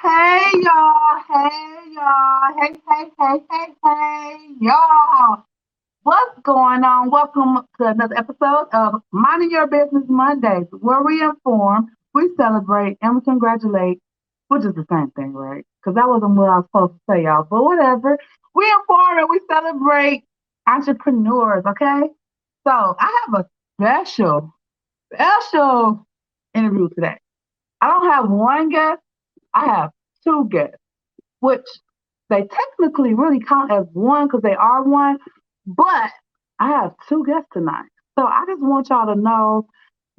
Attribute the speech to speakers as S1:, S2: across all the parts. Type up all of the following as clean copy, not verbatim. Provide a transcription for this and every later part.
S1: Hey y'all, hey y'all. What's going on? Welcome to another episode of Minding Your Business Mondays, where we inform, we celebrate, and we congratulate, which is the same thing, right? Because that wasn't what I was supposed to say, y'all. But whatever. We inform and we celebrate entrepreneurs, okay? So I have a special interview today. I don't have one guest, I have two guests, which they technically really count as one because they are one, but I have two guests tonight. So I just want y'all to know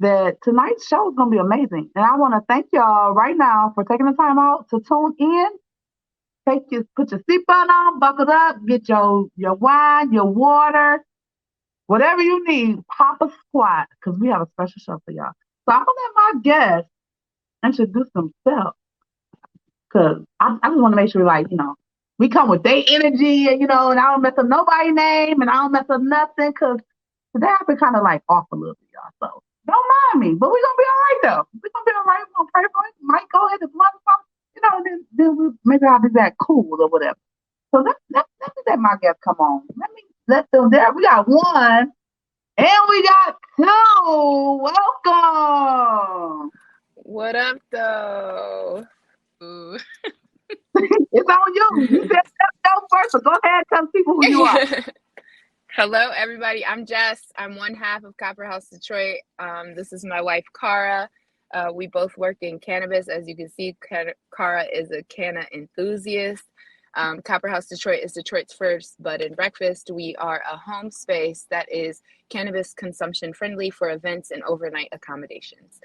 S1: that tonight's show is going to be amazing. And I want to thank y'all right now for taking the time out to tune in. Put your seatbelt on, buckle up, get your wine, your water, whatever you need. Pop a squat because we have a special show for y'all. So I'm going to let my guests introduce themselves because I just want to make sure, like, we come with their energy and, and I don't mess up nobody's name and I don't mess up nothing because today I've been kind of like off a little bit, y'all. So don't mind me, but we're going to be all right, though. We're going to be all right. We're going to pray for it. Might go ahead and blunt something, and then maybe I'll be back cool or whatever. So let me let my guests come on. Let me let them there. We got one and we got two. Welcome.
S2: What up, though?
S3: Ooh.
S1: It's on you. You said go first, so go ahead and tell people who you are.
S2: Hello, everybody. I'm Jess. I'm one half of Copper House Detroit. This is my wife, Cara. We both work in cannabis. As you can see, Cara is a canna enthusiast. Copper House Detroit is Detroit's first bud and breakfast. We are a home space that is cannabis consumption friendly for events and overnight accommodations.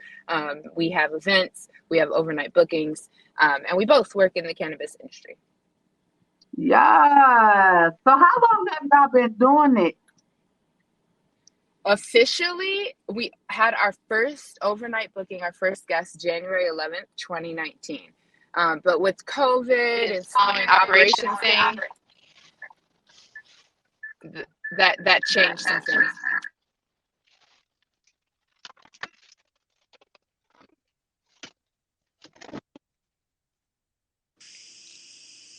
S2: We have events, we have overnight bookings, and we both work in the cannabis industry.
S1: Yeah. So how long have y'all been doing it?
S2: Officially, we had our first overnight booking, our first guest, January 11th, 2019. But with COVID and slowing operation thing, that changed some things.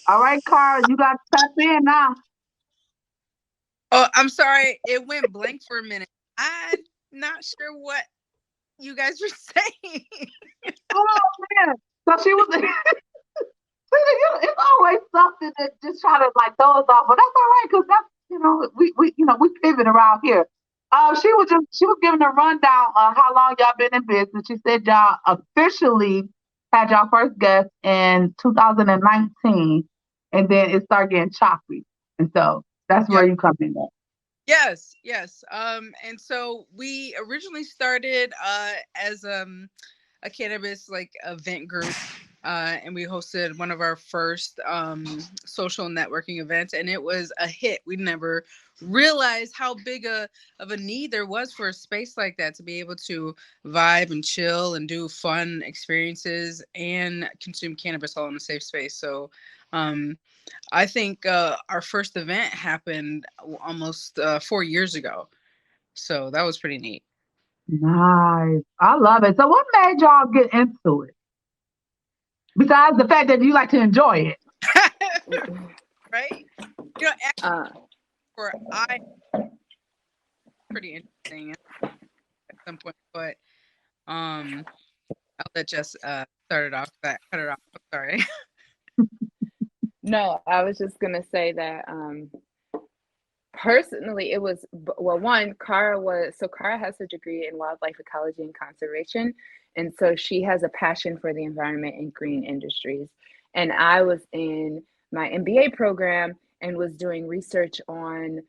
S1: All right, Carl, you got to tap in now.
S3: Oh, I'm sorry. It went blank for a minute. I'm not sure what you guys were saying.
S1: Oh man. So she was it's always something that just try to like throw us off, but that's all right because that's we pivot around here. She was giving a rundown on how long y'all been in business. She said y'all officially had y'all first guest in 2019, and then it started getting choppy, and so that's where
S3: Yep.
S1: you come in at.
S3: Yes. And so we originally started as a cannabis like event group. And we hosted one of our first social networking events, and it was a hit. We never realized how big of a need there was for a space like that to be able to vibe and chill and do fun experiences and consume cannabis all in a safe space. So I think our first event happened almost 4 years ago. So that was pretty neat.
S1: Nice, I love it. So, what made y'all get into it? Besides the fact that you like to enjoy it.
S3: Right? Actually,
S2: Uh,
S3: for pretty interesting at some point, but I'll let Jess start it off. Cut it off. I'm sorry.
S2: no, I was just gonna say that personally, it was one. Cara has a degree in wildlife ecology and conservation, and so she has a passion for the environment and green industries. And I was in my MBA program and was doing research on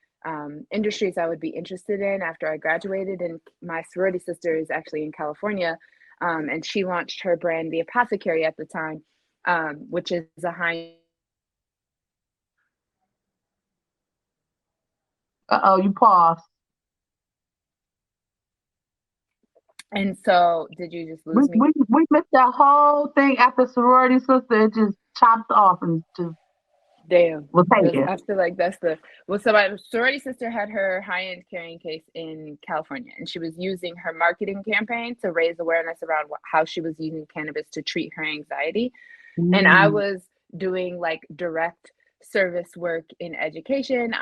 S2: industries I would be interested in after I graduated. And my sorority sister is actually in California, and she launched her brand, The Apothecary, at the time, which is a high.
S1: You pause.
S2: And so, did you just
S1: We,
S2: lose me?
S1: we we missed that whole thing after sorority sister. It just chopped off and just
S2: Damn.
S1: We'll take it.
S2: I feel like that's the so my sorority sister had her high-end carrying case in California, and she was using her marketing campaign to raise awareness around how she was using cannabis to treat her anxiety. And I
S1: Mm.
S2: was doing like direct service work in education.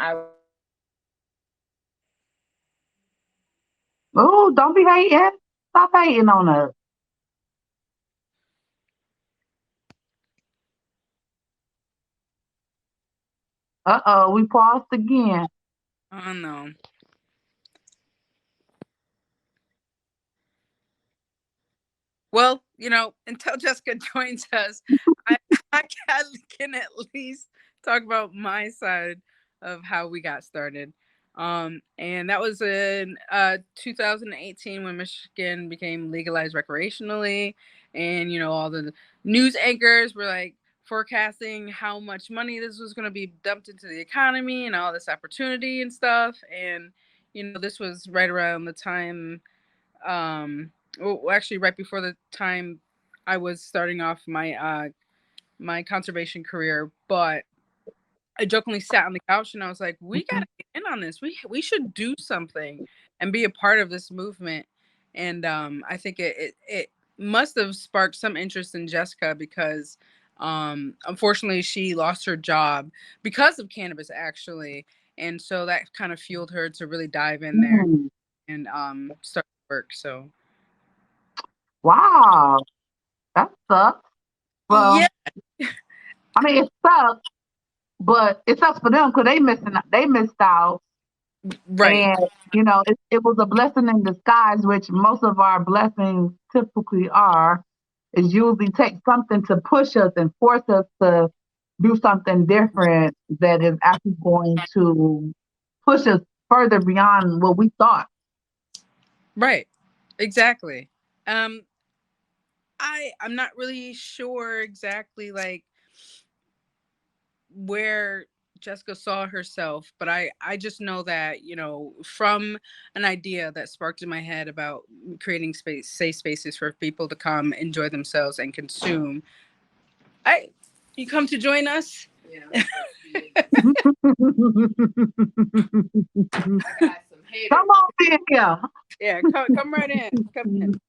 S1: Oh, don't be hating. Stop hating on us. Uh-oh, we paused again.
S3: Oh no. Well, until Jessica joins us, I, I can at least talk about my side of how we got started. And that was in 2018 when Michigan became legalized recreationally, and all the news anchors were like forecasting how much money this was going to be dumped into the economy and all this opportunity and stuff. And this was right around the time well, actually right before the time I was starting off my conservation career. But I jokingly sat on the couch and I was like, we gotta get in on this. We should do something and be a part of this movement. And I think it must have sparked some interest in Jessica because unfortunately she lost her job because of cannabis actually. And so that kind of fueled her to really dive in there
S1: Mm.
S3: and start work. So
S1: Wow, that sucks.
S3: yeah,
S1: Well, I mean, it sucks, but it sucks for them because they missed out.
S3: right.
S1: And, it was a blessing in disguise, which most of our blessings typically are, is usually take something to push us and force us to do something different that is actually going to push us further beyond what we thought.
S3: Right. Exactly. Um I'm not really sure exactly like where Jessica saw herself, but I just know that, from an idea that sparked in my head about creating safe spaces for people to come enjoy themselves and consume. I You come to join us? Yeah. I got some haters.
S1: Come on in here.
S3: Yeah, come right in. Come in.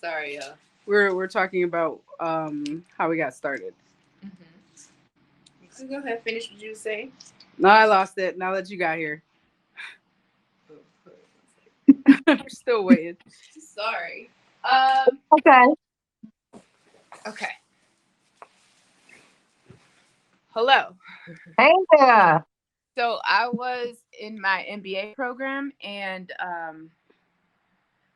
S3: Sorry, we're talking about how we got started.
S2: So go ahead, finish what you were saying.
S3: No, I lost it. Now that you got here, we're still waiting.
S2: Sorry.
S1: Okay.
S2: Okay. Hello.
S1: Hey there.
S2: So I was in my MBA program, and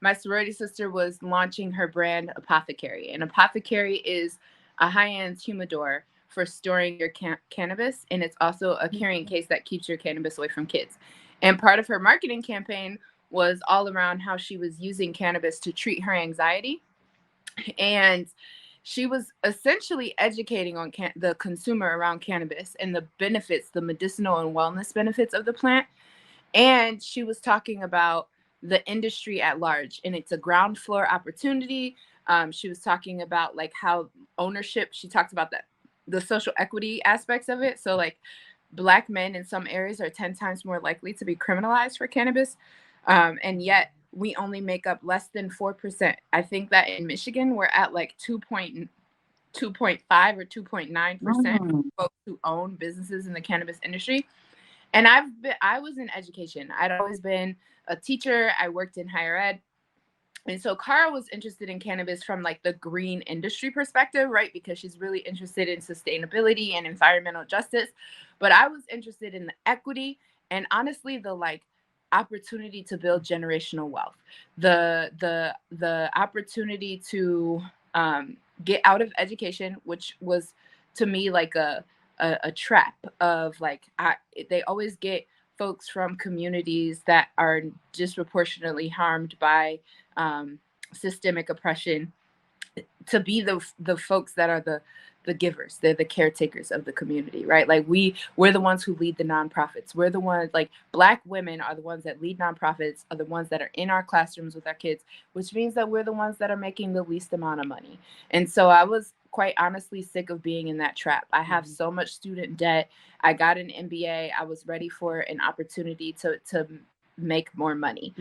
S2: my sorority sister was launching her brand Apothecary. And Apothecary is a high-end humidor for storing your cannabis, and it's also a carrying case that keeps your cannabis away from kids. And part of her marketing campaign was all around how she was using cannabis to treat her anxiety. And she was essentially educating on the consumer around cannabis and the benefits, the medicinal and wellness benefits of the plant. And she was talking about the industry at large, and it's a ground floor opportunity. She was talking about like how ownership, she talked about that, the social equity aspects of it. So like Black men in some areas are 10 times more likely to be criminalized for cannabis. And yet we only make up less than 4%. I think that in Michigan, we're at like 2.5 or 2.9% of
S1: Mm.
S2: folks who own businesses in the cannabis industry. And I was in education. I'd always been a teacher. I worked in higher ed. And so Cara was interested in cannabis from like the green industry perspective, right? Because she's really interested in sustainability and environmental justice. But I was interested in the equity and honestly the like opportunity to build generational wealth. The opportunity to get out of education, which was to me like a trap of like they always get folks from communities that are disproportionately harmed by systemic oppression to be the folks that are the givers. They're the caretakers of the community, right? Like we're the ones who lead the nonprofits. We're the ones, like Black women are the ones that lead nonprofits, are the ones that are in our classrooms with our kids, which means that we're the ones that are making the least amount of money. And so I was quite honestly sick of being in that trap. I have so much student debt. I got an MBA. I was ready for an opportunity to make more money.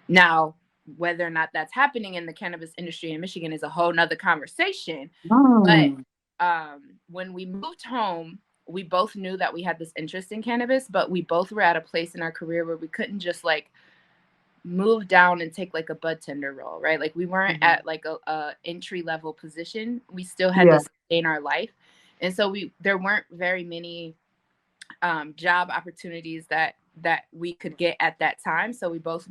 S2: Now, whether or not that's happening in the cannabis industry in Michigan is a whole nother conversation. But when we moved home, we both knew that we had this interest in cannabis, but we both were at a place in our career where we couldn't just like move down and take like a bud tender role, right? Like we weren't at like a entry level position. We still had to sustain our life. And so there weren't very many job opportunities that we could get at that time. So we both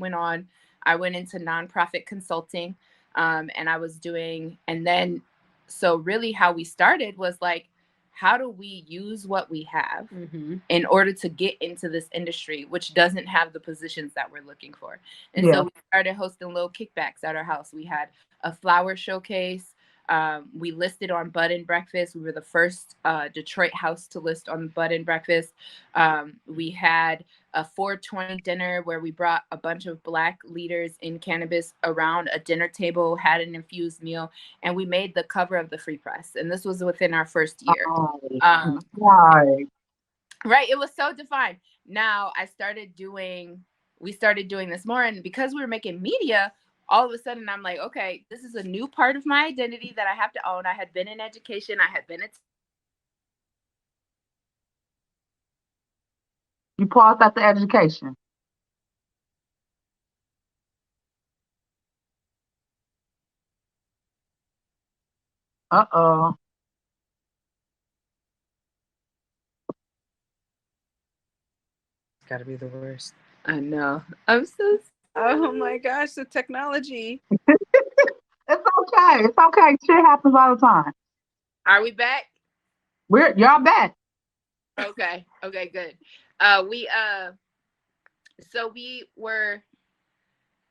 S2: I went into nonprofit consulting, and I was doing, and then, so really how we started was like, how do we use what we have in order to get into this industry, which doesn't have the positions that we're looking for? And so we started hosting little kickbacks at our house. We had a flower showcase. We listed on Bud and Breakfast. We were the first Detroit house to list on Bud and Breakfast. We had a 420 dinner where we brought a bunch of Black leaders in cannabis around a dinner table, had an infused meal, and we made the cover of the Free Press. And this was within our first year. Right. It was so defined. Now we started doing this more. And because we were making media, all of a sudden I'm like, okay, this is a new part of my identity that I have to own. I had been in education. I had been at.
S1: You paused at the education. Uh-oh.
S3: It's gotta be the worst.
S2: I know. I'm so sorry.
S3: Oh my gosh, the technology.
S1: It's okay. It's okay. Shit happens all the time.
S2: Are we back?
S1: Y'all back.
S2: Okay. Okay, good. So we were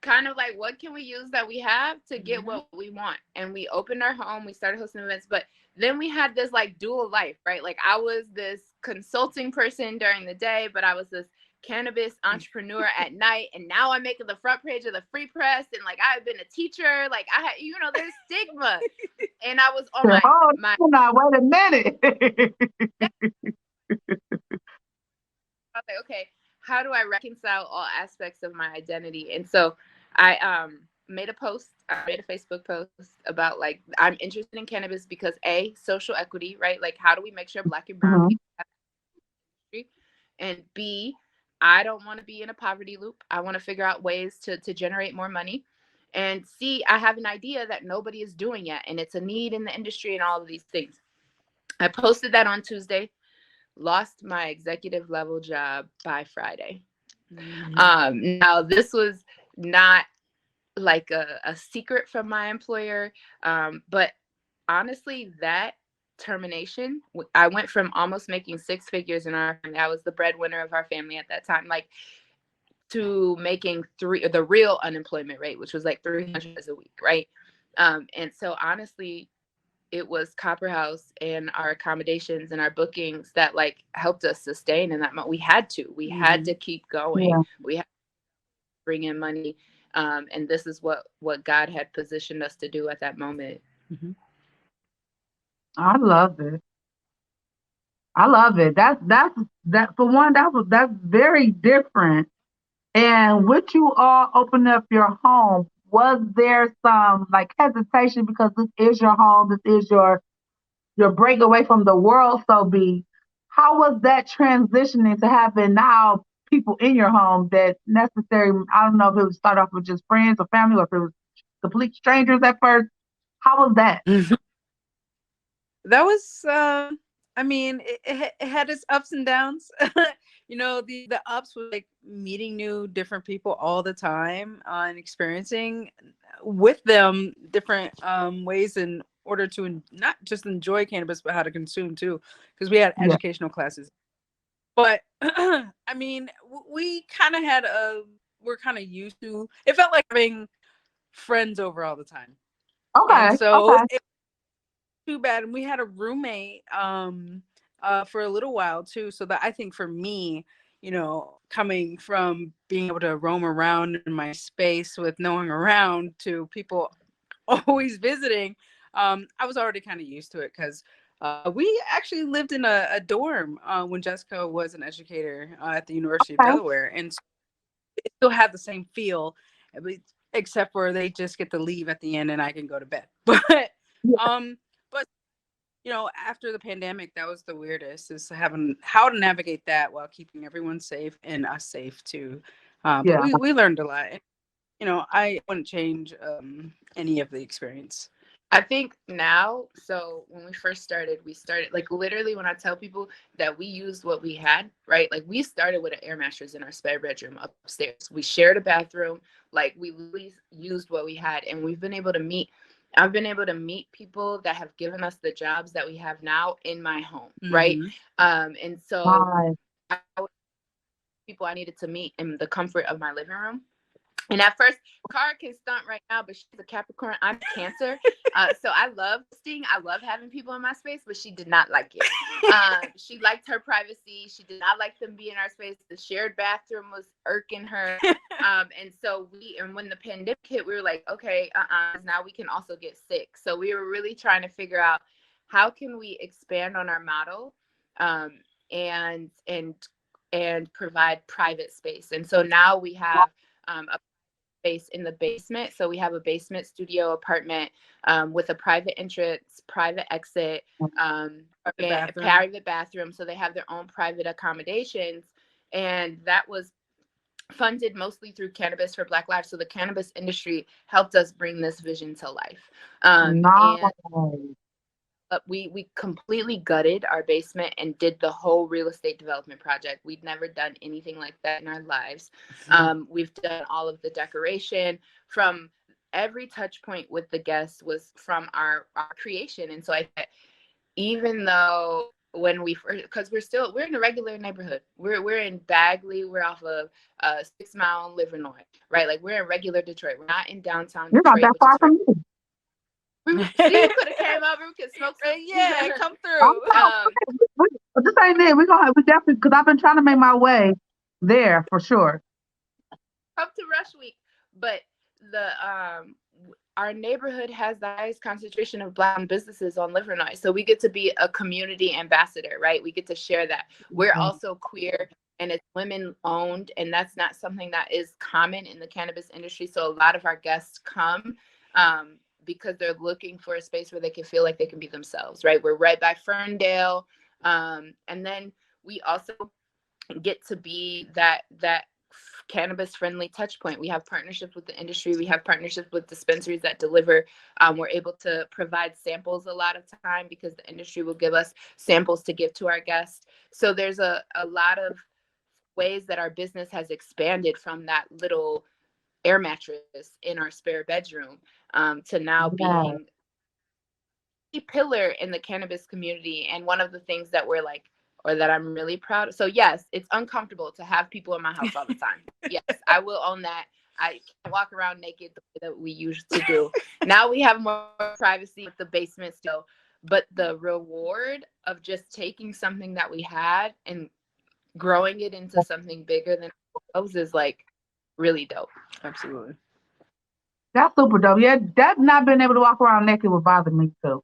S2: kind of like, what can we use that we have to get what we want? And we opened our home, we started hosting events, but then we had this like dual life, right? Like I was this consulting person during the day, but I was this cannabis entrepreneur at night. And now I'm making the front page of the Free Press. And like, I've been a teacher, like I had, there's stigma. And I was on my
S1: now, wait a minute.
S2: I was like, okay, how do I reconcile all aspects of my identity? And so I made a Facebook post about like, I'm interested in cannabis because social equity, right? Like how do we make sure Black and brown people have industry? And B, I don't want to be in a poverty loop. I want to figure out ways to generate more money. And C, I have an idea that nobody is doing yet. And it's a need in the industry and all of these things. I posted that on Tuesday. Lost my executive level job by Friday. Now, this was not like a secret from my employer, but honestly, that termination, I went from almost making six figures in our family. I was the breadwinner of our family at that time, like to making the real unemployment rate, which was like $300 a week, right? And so honestly, it was Copper House and our accommodations and our bookings that like helped us sustain in that moment. We had to keep going. We had to bring in money. And this is what God had positioned us to do at that moment.
S1: I love it. That for one, that's very different. And would you all open up your home? Was there some like hesitation because this is your home, this is your break away from the world, so be? How was that transitioning to having now people in your home that necessary? I don't know if it would start off with just friends or family, or if it was complete strangers at first. How was that?
S3: That was, I mean, it had its ups and downs. The ups were like meeting new, different people all the time, and experiencing with them different ways in order to not just enjoy cannabis, but how to consume too, because we had educational classes. But I mean, we kind of we're kind of used to. It felt like having friends over all the time, and
S1: Okay,
S3: so
S1: okay.
S3: too bad. And we had a roommate for a little while too. So that I think for me, coming from being able to roam around in my space with no one around to people always visiting, I was already kind of used to it because we actually lived in a dorm when Jessica was an educator at the University of
S1: Okay.
S3: Delaware, and so it still had the same feel, except for they just get to leave at the end and I can go to bed.
S1: Yeah.
S3: Um, but after the pandemic, that was the weirdest, is having how to navigate that while keeping everyone safe and us safe too. But
S1: Yeah.
S3: we learned a lot. I wouldn't change any of the experience.
S2: I think now, so when we started like literally when I tell people that we used what we had, right? Like we started with an air mattress in our spare bedroom upstairs. We shared a bathroom, like we literally used what we had, and I've been able to meet people that have given us the jobs that we have now in my home, right?
S3: Mm-hmm.
S2: And so
S1: Nice.
S2: I was people I needed to meet in the comfort of my living room. And at first, Cara can stunt right now, but she's a Capricorn. I'm Cancer. So I love hosting. I love having people in my space, but she did not like it. She liked her privacy. She did not like them being in our space. The shared bathroom was irking her. And when the pandemic hit, we were like, okay, now we can also get sick. So we were really trying to figure out how can we expand on our model, um, and and and provide private space. And so now we have a space in the basement. So we have a basement studio apartment, with a private entrance, private exit,
S3: Private
S2: and a
S3: bathroom.
S2: private bathroom. So they have their own private accommodations. And that was funded mostly through Cannabis for Black Lives. So the cannabis industry helped us bring this vision to life. And
S1: Nice.
S2: we completely gutted our basement and did the whole real estate development project. We'd never done anything like that in our lives. We've done all of the decoration. From every touch point with the guests was from our creation. And so I, even though when we first, because we're in a regular neighborhood, we're in Bagley, we're off of 6 Mile, Livernois, right? Like we're in regular Detroit. We're not in downtown
S1: You're not
S2: Detroit,
S1: that
S2: which
S1: far
S2: is
S1: from me.
S2: see, you could have came over. We could smoke some.
S3: Yeah, come
S1: I'm
S3: through.
S1: not, this ain't it. We definitely, because I've been trying to make my way there for sure.
S2: Up to Rush Week, but the our neighborhood has the highest concentration of Black businesses on Livernois, so we get to be a community ambassador, right? We get to share that. We're also queer and it's women owned, and that's not something that is common in the cannabis industry. So a lot of our guests come because they're looking for a space where they can feel like they can be themselves, right? We're right by Ferndale, and then we also get to be that cannabis friendly touch point. We have partnerships with the industry. We have partnerships with dispensaries that deliver. We're able to provide samples a lot of time because the industry will give us samples to give to our guests. So there's a lot of ways that our business has expanded from that little air mattress in our spare bedroom, to now
S1: Yeah.
S2: being a pillar in the cannabis community. And one of the things that we're like, or that I'm really proud of. So yes, it's uncomfortable to have people in my house all the time. Yes, I will own that. I can't walk around naked the way that we used to do. Now we have more privacy with the basement still, but the reward of just taking something that we had and growing it into something bigger than ourselves is like really dope.
S3: Absolutely.
S1: That's super dope. Yeah, that not being able to walk around naked would bother me too.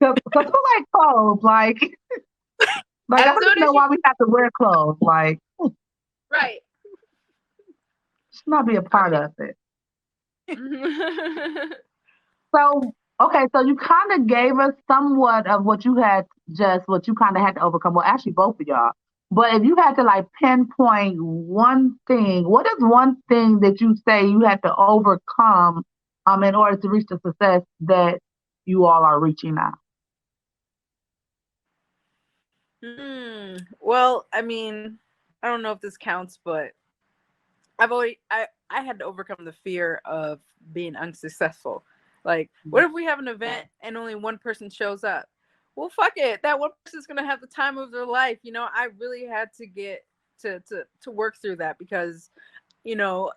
S1: Cause who like clothes? Like I
S2: As
S1: don't
S2: soon
S1: even know
S2: as you
S1: why we have to wear clothes. Like
S2: right.
S1: should not be a
S2: I
S1: part
S2: mean,
S1: of it. So okay, so you kind of gave us somewhat of what you had, just what you kind of had to overcome. Well, actually, both of y'all. But if you had to like pinpoint one thing, what is one thing that you say you had to overcome, in order to reach the success that you all are reaching now?
S3: Well, I mean, I don't know if this counts, but I had to overcome the fear of being unsuccessful. Like, what if we have an event and only one person shows up? Well, fuck it. That one person's gonna have the time of their life. I really had to get to work through that because, you know,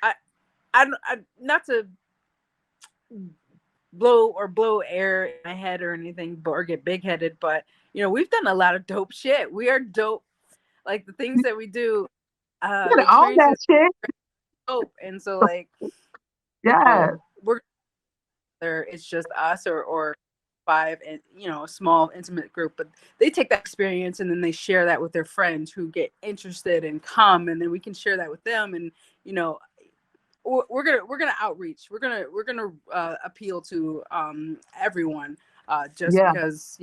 S3: I I not to blow air in my head or anything, or get big headed, but we've done a lot of dope shit. We are dope. Like the things that we do,
S1: You
S3: the
S1: gotta own that
S3: experiences
S1: shit.
S3: dope. And so like
S1: Yes.
S3: we're there. It's just us or five, and a small intimate group, but they take that experience and then they share that with their friends who get interested and come, and then we can share that with them. And you know we're gonna outreach. We're gonna appeal to everyone, just
S1: Yeah.
S3: because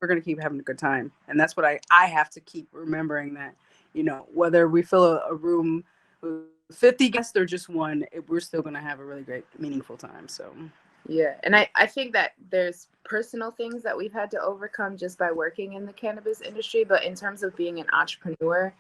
S3: we're gonna keep having a good time. And that's what I have to keep remembering, that whether we fill a room with 50 guests or just one, we're still gonna have a really great, meaningful time. So
S2: Yeah. And I think that there's personal things that we've had to overcome just by working in the cannabis industry. But in terms of being an entrepreneur,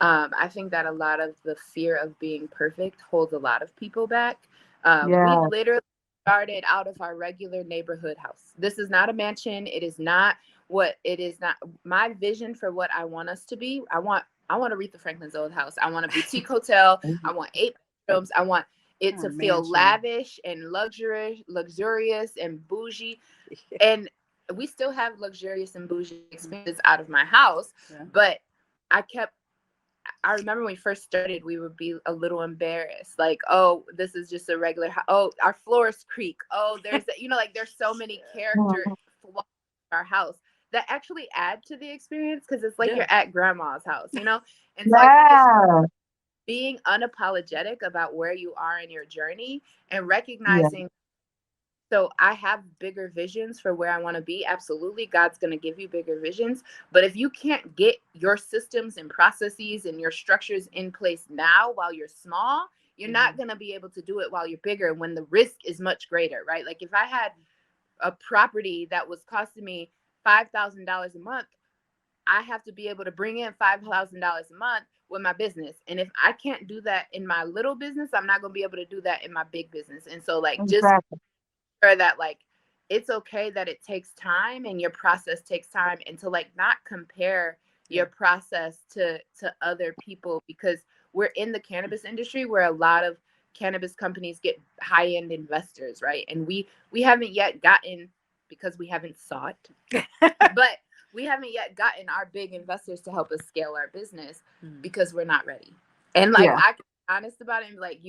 S2: I think that a lot of the fear of being perfect holds a lot of people back. We
S1: Yeah.
S2: literally started out of our regular neighborhood house. This is not a mansion. It is not what it is not my vision for what I want us to be. I want Aretha Franklin's old house. I want a boutique hotel. I want 8 bedrooms. I want it
S3: or
S2: to feel
S3: mansion.
S2: lavish and luxurious and bougie. And we still have luxurious and bougie experiences out of my house,
S3: Yeah.
S2: but I kept I remember when we first started, we would be a little embarrassed. Like, oh, this is just a regular, oh, our floors creak. Oh, like there's so many character
S1: Mhm.
S2: flaws in our house that actually add to the experience, because it's like
S3: Yeah.
S2: you're at grandma's house. And so I think it's
S1: Yeah.
S2: being unapologetic about where you are in your journey and
S1: Yeah.
S2: recognizing, so I have bigger visions for where I want to be. Absolutely. God's going to give you bigger visions. But if you can't get your systems and processes and your structures in place now while you're small, you're not going to be able to do it while you're bigger, when the risk is much greater, right? Like if I had a property that was costing me $5,000 a month, I have to be able to bring in $5,000 a month with my business. And if I can't do that in my little business, I'm not going to be able to do that in my big business. And so, like, just
S1: Exactly.
S2: that, like, it's okay that it takes time and your process takes time, and to like not compare your process to other people, because we're in the cannabis industry where a lot of cannabis companies get high-end investors, right? And we haven't yet gotten, because we haven't sought but we haven't yet gotten our big investors to help us scale our business because we're not ready. And like
S1: Yeah.
S2: I can be honest about it and be like,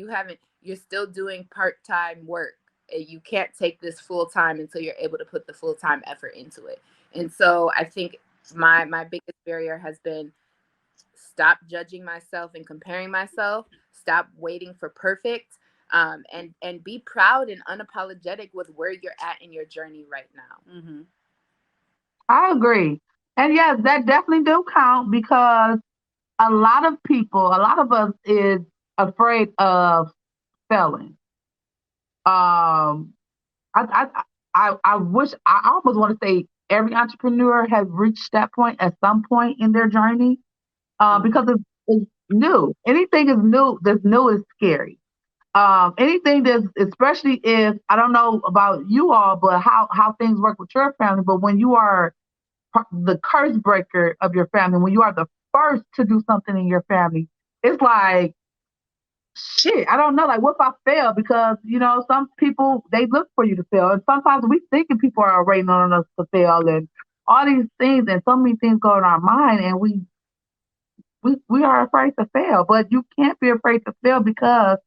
S2: you're still doing part-time work. You can't take this full time until you're able to put the full time effort into it. And so I think my biggest barrier has been stop judging myself and comparing myself, stop waiting for perfect, and be proud and unapologetic with where you're at in your journey right now.
S3: Mm-hmm.
S1: I agree. And yes, that definitely do count because a lot of us is afraid of failing. Um, I wish, I almost want to say every entrepreneur has reached that point at some point in their journey, because it's new. Anything is new. That's new is scary. Anything that's, especially if, I don't know about you all, but how things work with your family. But when you are the curse breaker of your family, when you are the first to do something in your family, it's like, shit, I don't know. Like, what if I fail? Because, some people, they look for you to fail. And sometimes we thinking people are waiting on us to fail and all these things, and so many things go in our mind, and we are afraid to fail. But you can't be afraid to fail because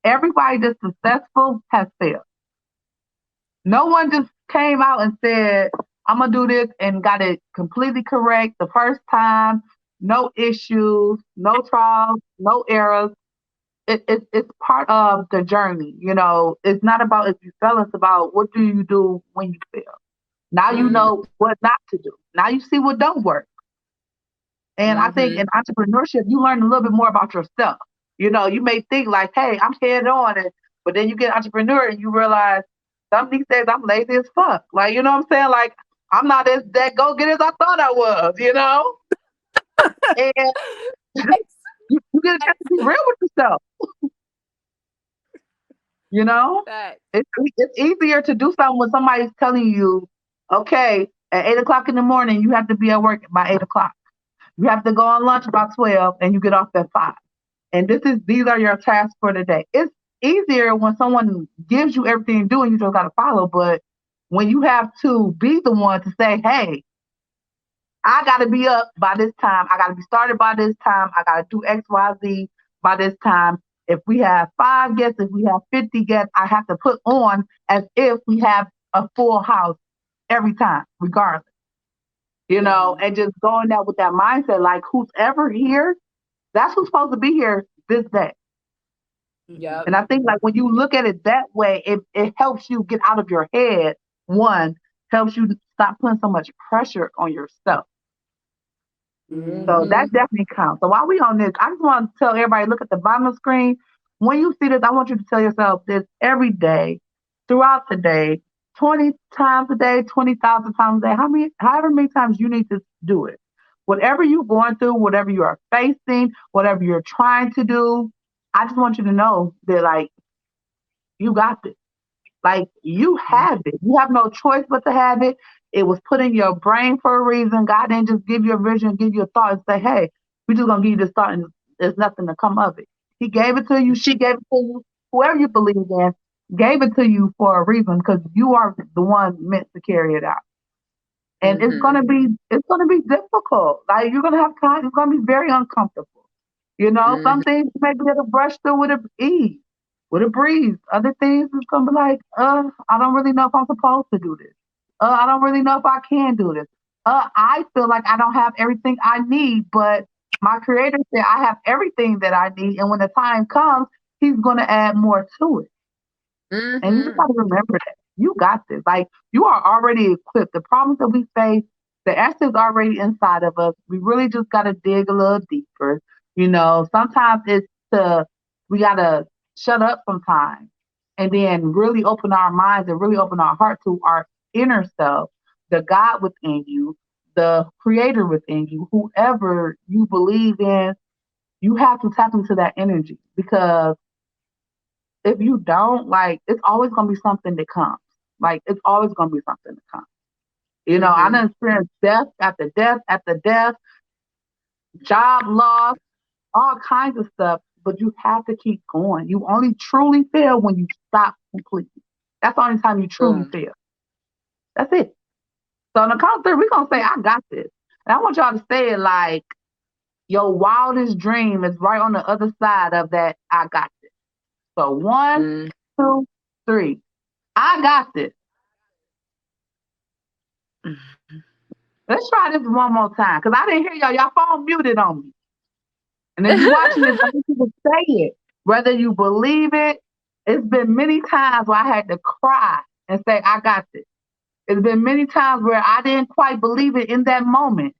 S1: everybody that's successful has failed. No one just came out and said, I'm gonna do this and got it completely correct the first time, no issues, no trials, no errors. It's part of the journey. It's not about if you fail, it's about what do you do when you fail. Now you
S2: Mm-hmm.
S1: know what not to do. Now you see what don't work. And I think
S2: Mm-hmm.
S1: in entrepreneurship, you learn a little bit more about yourself. You may think like, hey, I'm head on it, but then you get entrepreneur and you realize some of these days I'm lazy as fuck. Like, you know what I'm saying? Like, I'm not as that go get as I thought I was. And you get a chance to be real with yourself. You know,
S2: That.
S1: it's easier to do something when somebody's telling you, okay, at 8 o'clock in the morning, you have to be at work by 8 o'clock. You have to go on lunch by 12 and you get off at 5. And these are your tasks for the day. It's easier when someone gives you everything to do and you just got to follow. But when you have to be the one to say, hey, I got to be up by this time. I got to be started by this time. I got to do X, Y, Z by this time. If we have 5 guests, if we have 50 guests, I have to put on as if we have a full house every time, regardless. And just going there with that mindset, like who's ever here, that's who's supposed to be here this day.
S2: Yep.
S1: And I think like when you look at it that way, it helps you get out of your head. One, helps you stop putting so much pressure on yourself. So that definitely counts. So while we on this, I just want to tell everybody, look at the bottom of the screen. When you see this, I want you to tell yourself this every day, throughout the day, 20 times a day, 20,000 times a day, however many times you need to do it. Whatever you're going through, whatever you are facing, whatever you're trying to do, I just want you to know that like you got this. Like you have it. You have no choice but to have it. It was put in your brain for a reason. God didn't just give you a vision, give you a thought, and say, "Hey, we're just gonna give you this thought, and there's nothing to come of it." He gave it to you. She gave it to you. Whoever you believe in gave it to you for a reason because you are the one meant to carry it out. And it's gonna be difficult. Like you're gonna have time. It's gonna be very uncomfortable. Some things you may be able to brush through with ease, with a breeze. Other things it's gonna be like, I don't really know if I'm supposed to do this. I don't really know if I can do this. I feel like I don't have everything I need, but my creator said I have everything that I need, and when the time comes, he's gonna add more to it. And you just got to remember that you got this. Like you are already equipped. The problems that we face, the answer is already inside of us. We really just got to dig a little deeper. Sometimes we got to shut up sometimes and then really open our minds and really open our heart to our inner self, the God within you, the creator within you, whoever you believe in. You have to tap into that energy because if you don't, like, it's always gonna be something that comes. Like, it's always gonna be something that comes. I done experienced death after death after death, job loss, all kinds of stuff. But you have to keep going. You only truly fail when you stop completely. That's the only time you truly fail. That's it. So on the count of three, we're gonna say, "I got this," and I want y'all to say it like your wildest dream is right on the other side of that. I got this. So 1, 2, 3. I got this. Let's try this one more time because I didn't hear y'all. Y'all phone muted on me. And if you're watching this, I need you to say it. Whether you believe it, it's been many times where I had to cry and say, "I got this." It's been many times where I didn't quite believe it in that moment,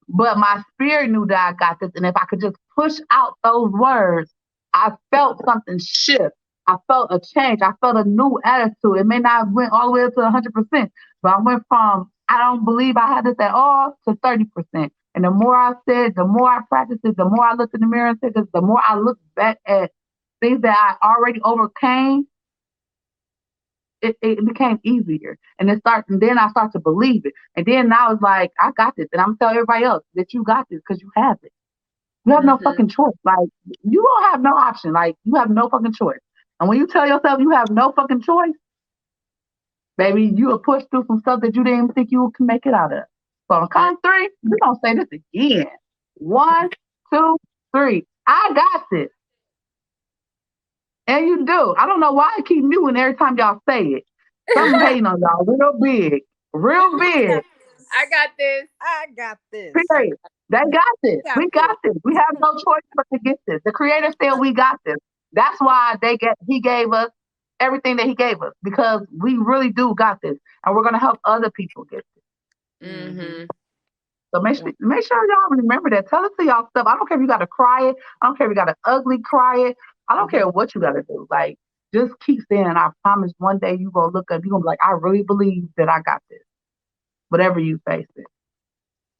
S1: but my spirit knew that I got this. And if I could just push out those words, I felt something shift. I felt a change. I felt a new attitude. It may not have went all the way up to 100%, but I went from "I don't believe I had this at all" to 30%. And the more I said, the more I practiced it, the more I looked in the mirror and said, 'cause the more I looked back at things that I already overcame, it became easier. And then I start to believe it. And then I was like, "I got this." And I'm telling everybody else that you got this because you have it. You have no fucking choice. Like, you don't have no option. Like, you have no fucking choice. And when you tell yourself you have no fucking choice, baby, you will push through some stuff that you didn't even think you could make it out of. So on count of three, we're going to say this again. 1, 2, 3. I got this. And you do. I don't know why I keep muting every time y'all say it. Something hating on y'all real big. Real big.
S2: I got this.
S3: I got this.
S1: Period. They got this. We got this. We have no choice but to get this. The creator said we got this. That's why he gave us everything that he gave us because we really do got this, and we're gonna help other people get this. So make sure y'all remember that. Tell it to y'all stuff. I don't care if you gotta cry it. I don't care if you gotta ugly cry it. I don't care what you gotta do. Like, just keep saying, "I promise one day you gonna look up, you're gonna be like, I really believe that I got this." Whatever you face it.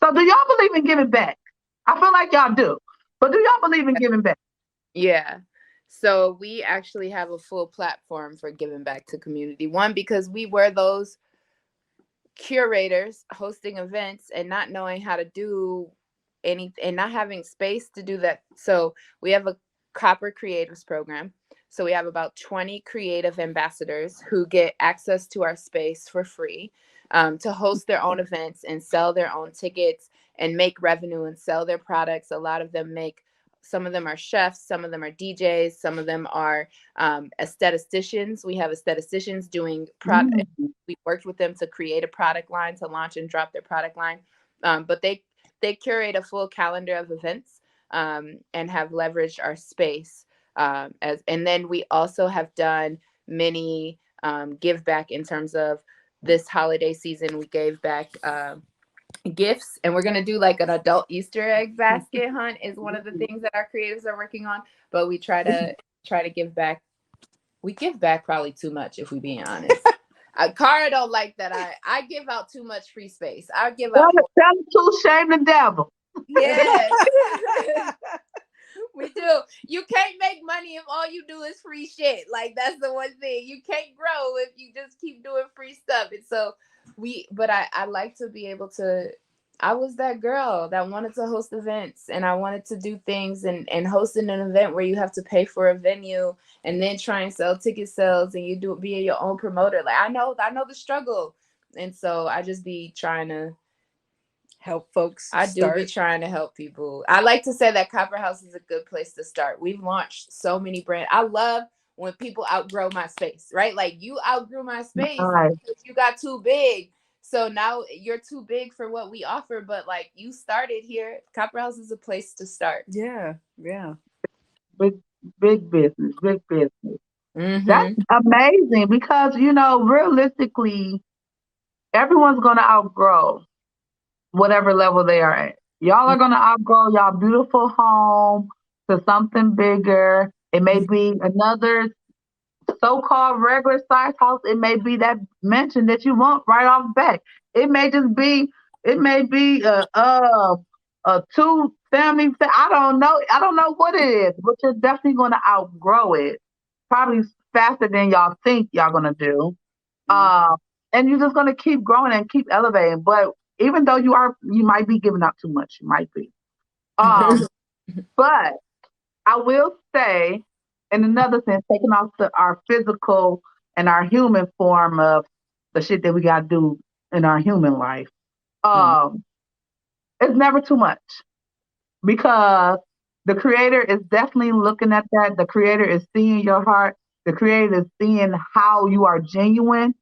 S1: So do y'all believe in giving back? I feel like y'all do. But do y'all believe in giving back?
S2: Yeah. So we actually have a full platform for giving back to community. One, because we were those curators hosting events and not knowing how to do anything and not having space to do that. So we have a Copper Creatives program. So we have about 20 creative ambassadors who get access to our space for free to host their own events and sell their own tickets and make revenue and sell their products. A lot of them make some of them are chefs, some of them are DJs, some of them are aestheticians. We have aestheticians doing product. We worked with them to create a product line to launch and drop their product line. But they curate a full calendar of events and have leveraged our space. And then we also have done many give back in terms of this holiday season. We gave back gifts, and we're going to do like an adult Easter egg basket hunt is one of the things that our creatives are working on. But we try to give back. We give back probably too much, if we being honest. Cara don't like that I give out too much free space. I give out more.
S1: Tell the truth, shame the devil.
S2: Yes. We do. You can't make money if all you do is free shit. Like, that's the one thing. You can't grow if you just keep doing free stuff. And so but I like to be able to, I was that girl that wanted to host events, and I wanted to do things, and hosting an event where you have to pay for a venue and then try and sell ticket sales, and you be your own promoter. Like, I know the struggle. And so I just be trying to
S3: help folks.
S2: I do be trying to help people. I like to say that Copper House is a good place to start. We've launched so many brands. I love when people outgrow my space, right? Like, you outgrew my space because you got too big. So now you're too big for what we offer, but like, you started here. Copper House is a place to start.
S3: Yeah.
S1: Big business. That's amazing because, realistically, everyone's going to outgrow whatever level they are at. Y'all are going to outgrow y'all beautiful home to something bigger. It may be another so-called regular size house. It may be that mansion that you want right off the bat. It may be a two family. I don't know what it is, but you're definitely going to outgrow it. Probably faster than y'all think y'all going to do. And you're just going to keep growing and keep elevating. But even though you might be giving up too much. You might be. But I will say, in another sense, taking off our physical and our human form of the shit that we got to do in our human life, it's never too much, because the Creator is definitely looking at that. The Creator is seeing your heart. The Creator is seeing how you are genuine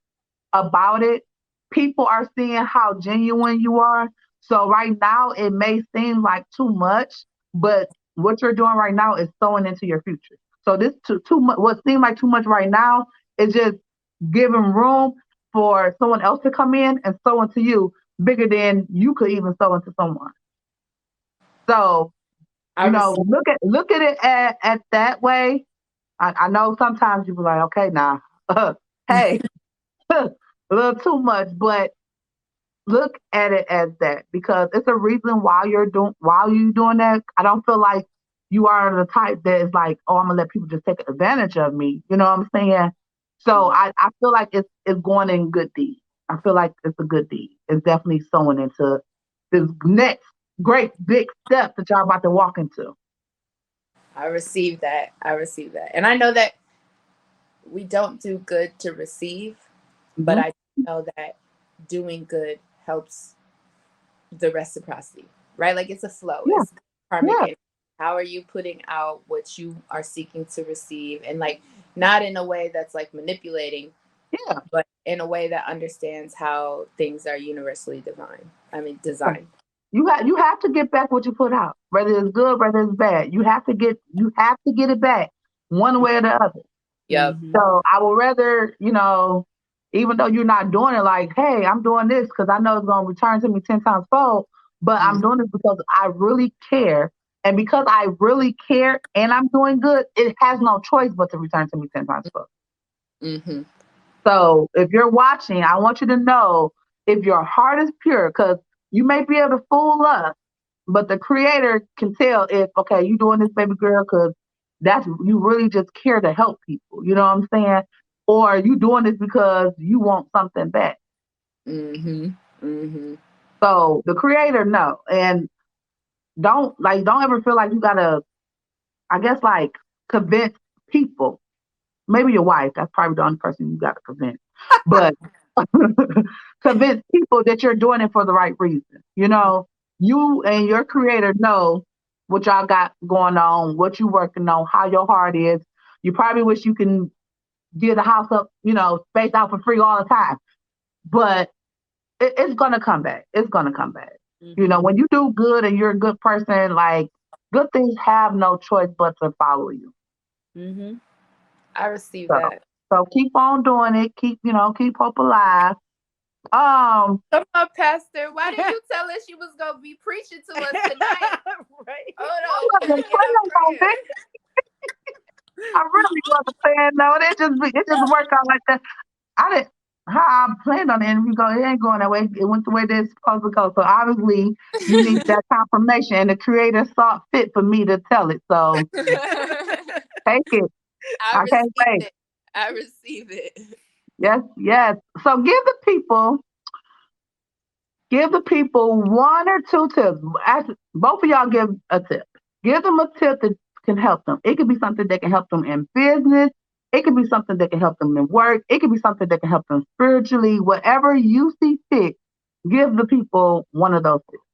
S1: about it. People are seeing how genuine you are. So right now, it may seem like too much, but what you're doing right now is sowing into your future. So this too much, what seems like too much right now, is just giving room for someone else to come in and sow into you bigger than you could even sow into someone. So, look at it at that way. I know sometimes you be like, okay, now, hey, a little too much, but look at it as that, because it's a reason why you're doing that. I don't feel like you are the type that is like, oh, I'm gonna let people just take advantage of me. You know what I'm saying? So I feel like it's going in good deed. I feel like it's a good deed. It's definitely sowing into this next great big step that y'all about to walk into.
S2: I received that. And I know that we don't do good to receive, but I know that doing good helps the reciprocity, right? Like, it's a flow.
S1: Yeah.
S2: It's karmic. How are you putting out what you are seeking to receive? And like, not in a way that's like manipulating, but in a way that understands how things are universally designed.
S1: You have to get back what you put out, whether it's good, whether it's bad. You have to get it back one way or the other.
S2: Yep.
S1: So I would rather, even though you're not doing it like, hey, I'm doing this because I know it's going to return to me 10 times fold, but I'm doing it because I really care. And because I really care and I'm doing good, it has no choice but to return to me 10 times fold. So if you're watching, I want you to know, if your heart is pure, because you may be able to fool us, but the Creator can tell if, okay, you doing this, baby girl, because you really just care to help people. You know what I'm saying? Or you doing this because you want something back. So the Creator, no. And don't ever feel like you gotta, I guess, like, convince people. Maybe your wife, that's probably the only person you gotta convince. But convince people that you're doing it for the right reason. You and your Creator know what y'all got going on, what you working on, how your heart is. You probably wish you can give the house up, spaced out for free all the time. But it's gonna come back. It's gonna come back. When you do good and you're a good person, like good things have no choice but to follow you.
S2: Mm-hmm. I receive
S1: So,
S2: that.
S1: so keep on doing it. Keep hope alive.
S2: Come on, Pastor. Why didn't you tell us you was gonna be preaching to us tonight?
S3: Right.
S2: Hold
S1: I
S2: on, we
S1: wasn't
S2: gotta get
S1: planning
S2: up
S1: on
S2: prayer.
S1: it. I really wasn't saying no. It just worked out like that. I didn't how I planned on the interview go. It ain't going that way. It went the way that it's supposed to go. So obviously you need that confirmation, and the creator saw fit for me to tell it. So take it.
S2: I
S1: I can't
S2: receive
S1: wait.
S2: it. I receive it.
S1: Yes, yes. So give the people one or two tips. Both of y'all give a tip. Give them a tip that can help them. It could be something that can help them in business. It could be something that can help them in work. It could be something that can help them spiritually. Whatever you see fit, give the people one of those tips.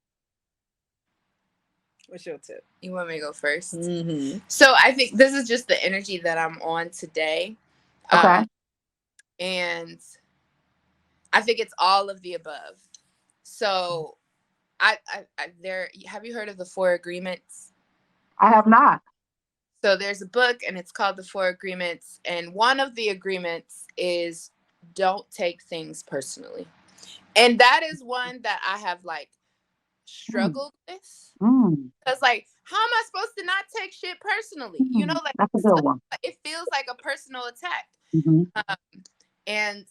S3: What's your tip?
S2: You want me to go 1st?
S3: Mm-hmm.
S2: So I think this is just the energy that I'm on today.
S1: Okay.
S2: And I think it's all of the above. So there, have you heard of the Four Agreements?
S1: I have not.
S2: So there's a book and it's called The Four Agreements. And one of the agreements is don't take things personally. And that is one that I have like
S1: Mm,
S2: struggled with.
S1: mm,
S2: Because like, how am I supposed to not take shit personally? Like
S1: that's a good one.
S2: it feels like a personal attack.
S1: Hmm.
S2: And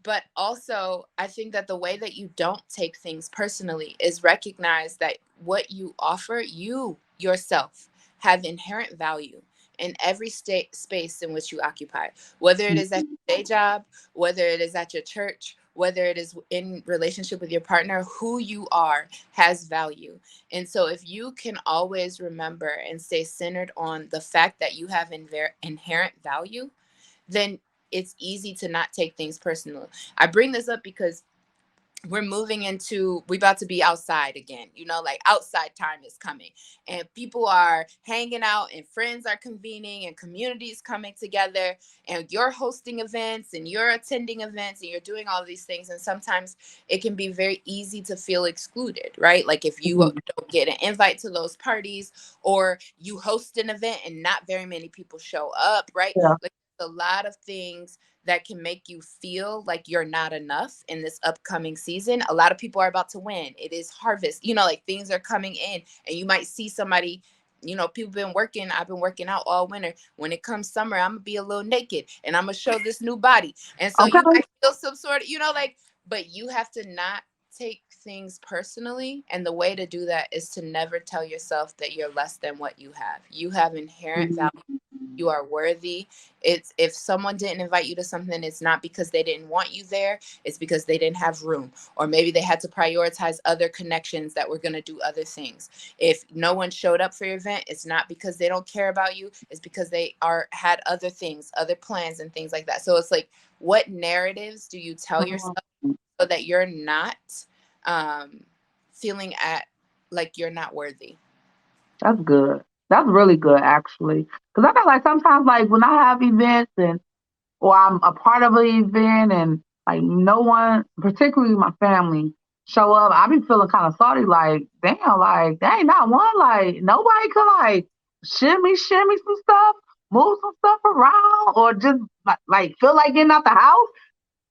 S2: but also I think that the way that you don't take things personally is recognize that what you offer, you yourself have inherent value in every state space in which you occupy, whether it is at your day job, whether it is at your church, whether it is in relationship with your partner. Who you are has value. And so if you can always remember and stay centered on the fact that you have inherent value, then it's easy to not take things personal. I bring this up because we about to be outside again, like outside time is coming and people are hanging out and friends are convening and communities coming together and you're hosting events and you're attending events and you're doing all these things. And sometimes it can be very easy to feel excluded, right? Like if you
S1: Hmm.
S2: don't get an invite to those parties or you host an event and not very many people show up, right?
S1: Yeah.
S2: Like a lot of things that can make you feel like you're not enough in this upcoming season. A lot of people are about to win. It is harvest, like things are coming in and you might see somebody, people been working. I've been working out all winter. When it comes summer, I'm gonna be a little naked and I'm gonna show this new body. And so
S1: Okay.
S2: you might feel some sort of, but you have to not take things personally. And the way to do that is to never tell yourself that you're less than what you have. You have inherent value. You are worthy. It's if someone didn't invite you to something, it's not because they didn't want you there. It's because they didn't have room, or maybe they had to prioritize other connections that were going to do other things. If no one showed up for your event, it's not because they don't care about you. It's because they had other things, other plans, and things like that. So it's like, what narratives do you tell yourself so that you're not um, feeling like you're not worthy?
S1: That's good. That's really good, actually. Because I know, like, sometimes, like, when I have events or I'm a part of an event and, like, no one, particularly my family, show up, I be feeling kind of salty, like, damn, like, there ain't not one, like, nobody could, like, shimmy some stuff, move some stuff around, or just, like feel like getting out the house.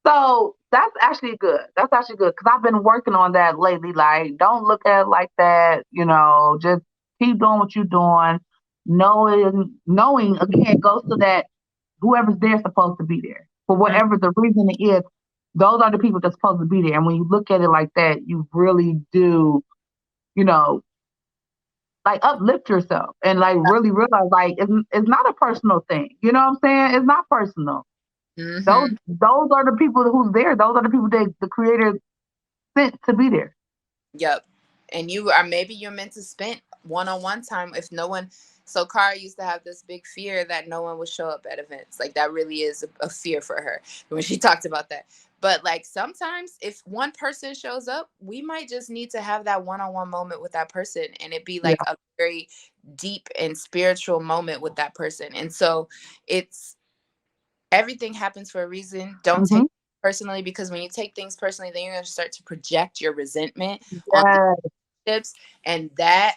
S1: So that's actually good. That's actually good because I've been working on that lately. Like, don't look at it like that. Just keep doing what you're doing. Knowing again goes to that whoever's there supposed to be there for whatever the reason it is. Those are the people that's supposed to be there. And when you look at it like that, you really do, you know, like uplift yourself and like really realize like it's not a personal thing. You know what I'm saying? It's not personal. Those
S2: Mm-hmm.
S1: those are the people who's there. Those are the people that the creator sent to be there.
S2: Yep. And maybe you're meant to spend one-on-one time if no one. So Cara used to have this big fear that no one would show up at events. Like that really is a fear for her when she talked about that. But like sometimes if one person shows up, we might just need to have that one-on-one moment with that person, and it be
S1: Yeah.
S2: like a very deep and spiritual moment with that person. And so it's everything happens for a reason. Don't take
S1: Mm-hmm.
S2: it personally, because when you take things personally, then you're going to start to project your resentment on
S1: Yeah.
S2: relationships, and that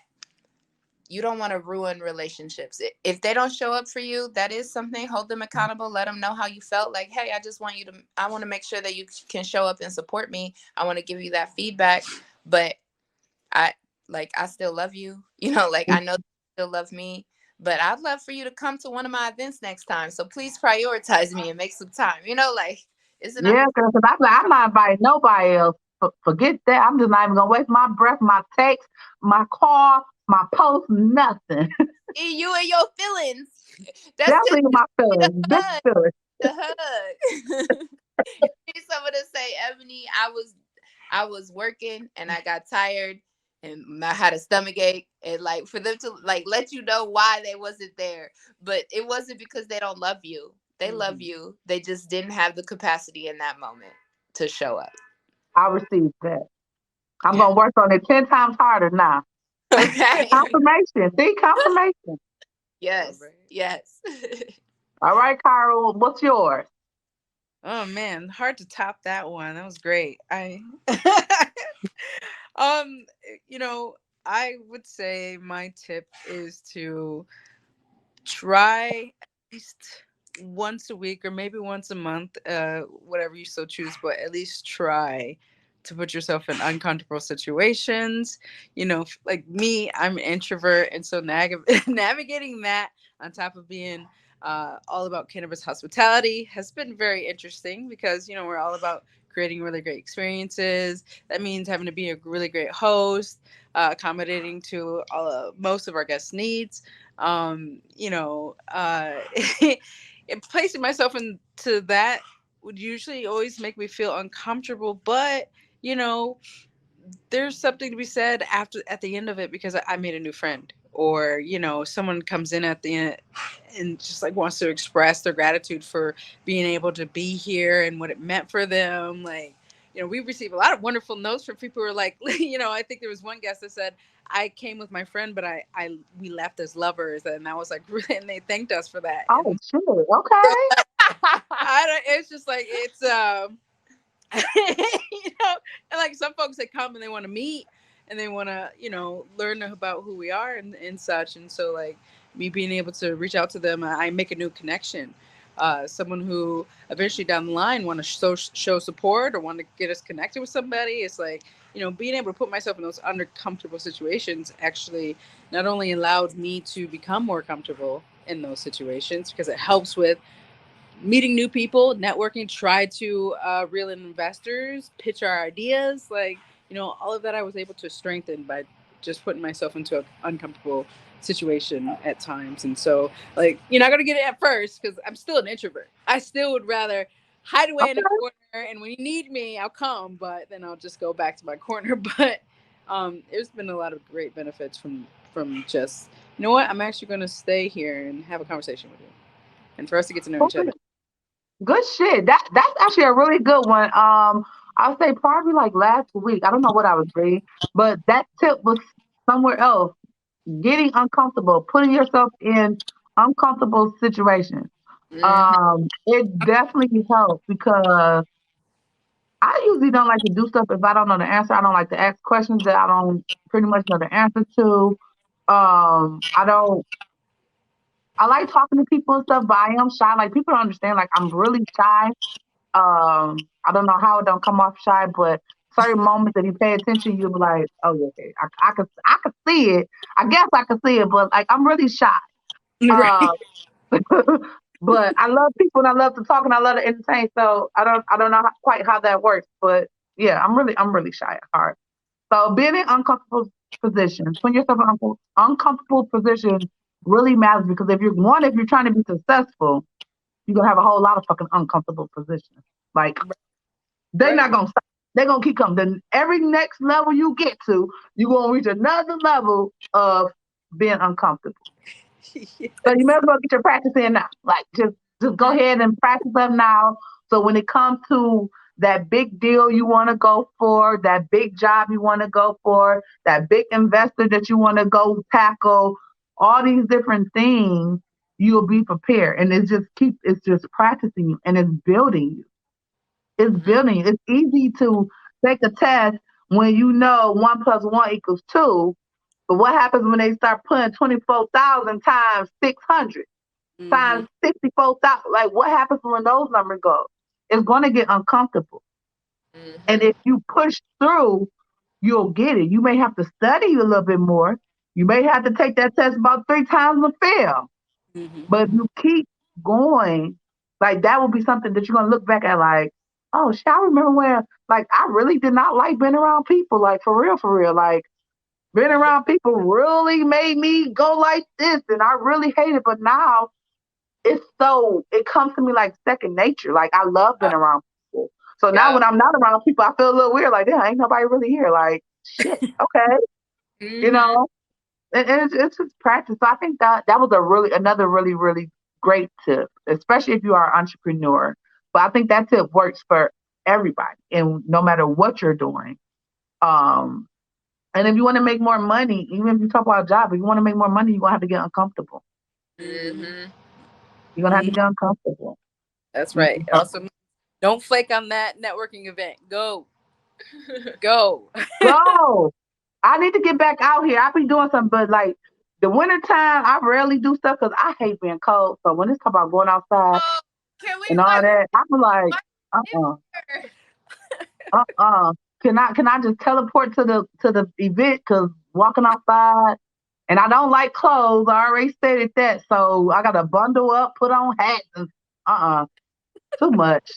S2: you don't want to ruin relationships. If they don't show up for you, that is something. Hold them accountable. Let them know how you felt. Like, hey, I just want you to, I want to make sure that you can show up and support me. I want to give you that feedback. But I, like, I still love you. You know, like, I know you still love me. But I'd love for you to come to one of my events next time. So please prioritize me and make some time. You know, like, it's an
S1: Yeah,
S2: opportunity.
S1: because I'm not inviting nobody else. Forget that. I'm just not even gonna waste my breath, my text, my call, my post, nothing.
S2: You and your feelings. That's just
S1: Definitely my
S2: the
S1: feelings. Big
S2: hug.
S1: feelings.
S2: The hug. Need someone to say, Ebony, I was working and I got tired and I had a stomach ache, and like for them to like let you know why they wasn't there. But it wasn't because they don't love you. They love you. They just didn't have the capacity in that moment to show up.
S1: I received that. I'm
S2: Yeah.
S1: gonna work on it 10 times harder now.
S2: Okay.
S1: Confirmation. See, confirmation.
S3: All
S2: Yes.
S3: right.
S2: Yes.
S1: All right, Carl, what's yours?
S3: Oh man, hard to top that one. That was great. I um you know, I would say my tip is to try at least once a week or maybe once a month, whatever you so choose, but at least try to put yourself in uncomfortable situations. You know, like me, I'm an introvert, and so navigating that on top of being all about cannabis hospitality has been very interesting because, you know, we're all about creating really great experiences. That means having to be a really great host, accommodating to most of our guests' needs. You know, placing myself into that would usually always make me feel uncomfortable, but you know, there's something to be said at the end of it because I made a new friend, or you know, someone comes in at the end and just like wants to express their gratitude for being able to be here and what it meant for them. Like, you know, we receive a lot of wonderful notes from people who are like, you know, I think there was one guest that said, I came with my friend, but I we left as lovers, and I was like, really, and they thanked us for that.
S1: Oh,
S3: And
S1: shit. Okay.
S3: I don't, it's just like it's you know, and like some folks that come and they want to meet and they want to, you know, learn about who we are and such. And so, like, me being able to reach out to them, I make a new connection. Someone who eventually down the line want to show support or want to get us connected with somebody. It's like, you know, being able to put myself in those uncomfortable situations actually not only allowed me to become more comfortable in those situations because it helps with meeting new people, networking, try to reel in investors, pitch our ideas. Like, you know, all of that I was able to strengthen by just putting myself into an uncomfortable situation at times. And so, like, you're not going to get it at first because I'm still an introvert. I still would rather hide away in a
S1: Okay.
S3: corner, and when you need me, I'll come, but then I'll just go back to my corner. But there's been a lot of great benefits from just, you know what, I'm actually going to stay here and have a conversation with you and for us to get to know each other.
S1: Okay. Good shit. That's actually a really good one. I'll say probably like last week. I don't know what I was reading, but that tip was somewhere else. Getting uncomfortable, putting yourself in uncomfortable situations.
S2: Hmm.
S1: It definitely helps because I usually don't like to do stuff if I don't know the answer. I don't like to ask questions that I don't pretty much know the answer to. I don't. I like talking to people and stuff, but I am shy. Like people don't understand. Like I'm really shy. I don't know how it don't come off shy, but certain moments that you pay attention, you'll be like, oh yeah, okay. I could see it. I guess I could see it, but like I'm really shy.
S3: Right.
S1: Um, but I love people and I love to talk and I love to entertain. So I don't know quite how that works, but yeah, I'm really shy at heart. So being in uncomfortable positions, putting yourself in uncomfortable positions really matters because if you're trying to be successful, you're gonna have a whole lot of fucking uncomfortable positions. Like they're
S3: Right.
S1: not gonna stop. They're gonna keep coming. Then every next level you get to, you're gonna reach another level of being uncomfortable. So you may
S3: Yes.
S1: as well get your practice in now. Like just go ahead and practice up now. So when it comes to that big deal you want to go for, that big job you want to go for, that big investor that you want to go tackle, all these different things, you'll be prepared. And it's just practicing you and it's building you. It's building you. It's easy to take a test when you know 1 + 1 = 2. But what happens when they start putting 24,000 times 600
S3: Mm-hmm.
S1: times 64,000? Like, what happens when those numbers go? It's going to get uncomfortable. And if you push through, you'll get it. You may have to study a little bit more. You may have to take that test about 3 times and fail.
S3: Mm-hmm.
S1: But if you keep going, like that will be something that you're gonna look back at like, oh shit, I remember when like I really did not like being around people, like for real, for real. Like being around people really made me go like this and I really hate it. But now it comes to me like second nature. Like I love being around people. So now when
S2: Yep.
S1: I'm not around people, I feel a little weird, like, damn, ain't nobody really here. Like, shit, okay, you
S2: Mm-hmm.
S1: know. And it's just practice. So I think that was another really really great tip, especially if you are an entrepreneur. But I think that tip works for everybody, and no matter what you're doing. Um, and if you want to make more money, even if you talk about a job, if you want to make more money, you're gonna have to get uncomfortable.
S2: Mm-hmm.
S1: You're gonna have to
S3: Mm-hmm.
S1: get uncomfortable.
S3: That's
S1: Mhm.
S3: right. Also, don't flake on that networking event. Go, go.
S1: Go. I need to get back out here. I be doing something, but like the wintertime, I rarely do stuff because I hate being cold. So when it's talk about going outside
S2: Oh, can we
S1: and all that, I'm like,
S2: what
S1: uh-uh.
S2: if
S1: Uh-uh. Can I just teleport to the event? Cause walking outside and I don't like clothes. I already stated that. So I gotta bundle up, put on hats and uh-uh. Too much,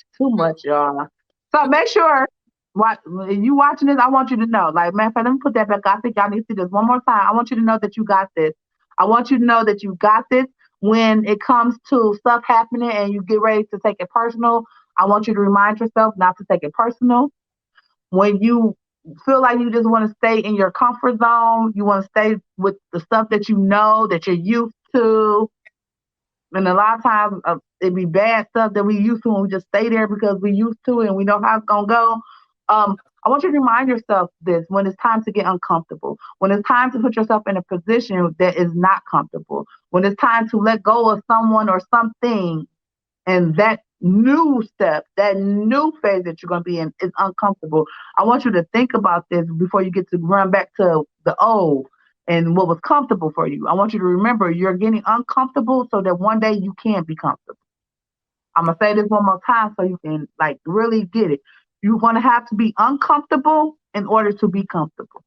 S1: y'all. So make sure what if you watching this, I want you to know. Like, man, let me put that back. I think y'all need to see this one more time. I want you to know that you got this. I want you to know that you got this when it comes to stuff happening and you get ready to take it personal. I want you to remind yourself not to take it personal when you feel like you just want to stay in your comfort zone, you want to stay with the stuff that you know that you're used to. And a lot of times it be bad stuff that we used to and we just stay there because we used to it and we know how it's going to go. I want you to remind yourself this when it's time to get uncomfortable, when it's time to put yourself in a position that is not comfortable, when it's time to let go of someone or something and that new step, that new phase that you're going to be in is uncomfortable. I want you to think about this before you get to run back to the old and what was comfortable for you. I want you to remember you're getting uncomfortable so that one day you can be comfortable. I'm going to say this one more time so you can like really get it. You're going to have to be uncomfortable in order to be comfortable.